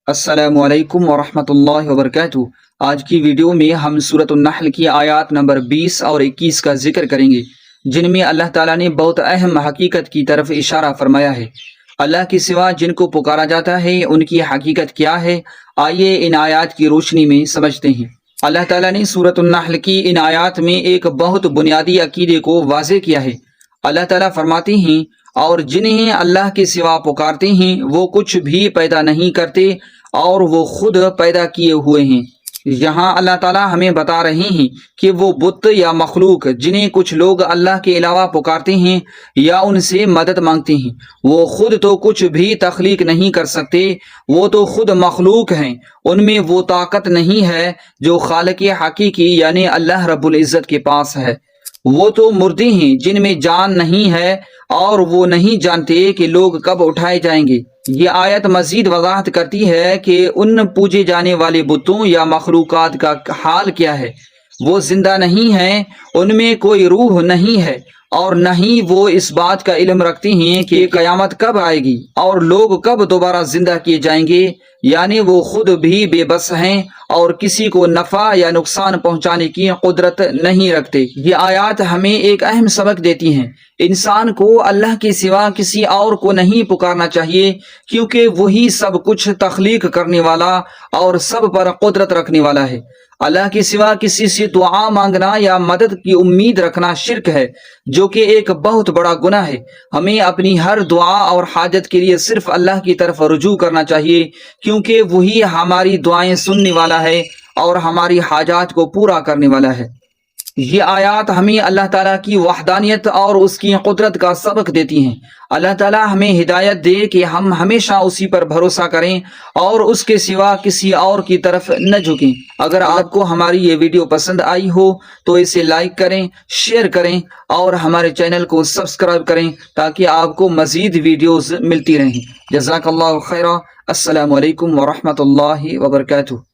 السلام علیکم ورحمۃ اللہ وبرکاتہ۔ آج کی ویڈیو میں ہم سورۃ النحل کی آیات نمبر 20 اور 21 کا ذکر کریں گے، جن میں اللہ تعالیٰ نے بہت اہم حقیقت کی طرف اشارہ فرمایا ہے۔ اللہ کے سوا جن کو پکارا جاتا ہے ان کی حقیقت کیا ہے، آئیے ان آیات کی روشنی میں سمجھتے ہیں۔ اللہ تعالیٰ نے سورۃ النحل کی ان آیات میں ایک بہت بنیادی عقیدے کو واضح کیا ہے۔ اللہ تعالیٰ فرماتے ہیں، اور جنہیں اللہ کے سوا پکارتے ہیں وہ کچھ بھی پیدا نہیں کرتے اور وہ خود پیدا کیے ہوئے ہیں۔ یہاں اللہ تعالیٰ ہمیں بتا رہے ہیں کہ وہ بت یا مخلوق جنہیں کچھ لوگ اللہ کے علاوہ پکارتے ہیں یا ان سے مدد مانگتے ہیں، وہ خود تو کچھ بھی تخلیق نہیں کر سکتے، وہ تو خود مخلوق ہیں، ان میں وہ طاقت نہیں ہے جو خالق حقیقی یعنی اللہ رب العزت کے پاس ہے۔ وہ تو مردے ہیں جن میں جان نہیں ہے اور وہ نہیں جانتے کہ لوگ کب اٹھائے جائیں گے۔ یہ آیت مزید وضاحت کرتی ہے کہ ان پوجے جانے والے بتوں یا مخلوقات کا حال کیا ہے۔ وہ زندہ نہیں ہیں، ان میں کوئی روح نہیں ہے، اور نہ ہی وہ اس بات کا علم رکھتے ہیں کہ قیامت کب آئے گی اور لوگ کب دوبارہ زندہ کیے جائیں گے، یعنی وہ خود بھی بے بس ہیں اور کسی کو نفع یا نقصان پہنچانے کی قدرت نہیں رکھتے۔ یہ آیات ہمیں ایک اہم سبق دیتی ہیں۔ انسان کو اللہ کے سوا کسی اور کو نہیں پکارنا چاہیے، کیونکہ وہی سب کچھ تخلیق کرنے والا اور سب پر قدرت رکھنے والا ہے۔ اللہ کے سوا کسی سے دعا مانگنا یا مدد کی امید رکھنا شرک ہے، جو کہ ایک بہت بڑا گناہ ہے۔ ہمیں اپنی ہر دعا اور حاجت کے لیے صرف اللہ کی طرف رجوع کرنا چاہیے، کیونکہ وہی ہماری دعائیں سننے والا ہے اور ہماری حاجات کو پورا کرنے والا ہے۔ یہ آیات ہمیں اللہ تعالیٰ کی وحدانیت اور اس کی قدرت کا سبق دیتی ہیں۔ اللہ تعالیٰ ہمیں ہدایت دے کہ ہم ہمیشہ اسی پر بھروسہ کریں اور اس کے سوا کسی اور کی طرف نہ جھکیں۔ اگر آپ کو ہماری یہ ویڈیو پسند آئی ہو تو اسے لائک کریں، شیئر کریں اور ہمارے چینل کو سبسکرائب کریں تاکہ آپ کو مزید ویڈیوز ملتی رہیں۔ جزاک اللہ خیرا۔ السلام علیکم ورحمۃ اللہ وبرکاتہ۔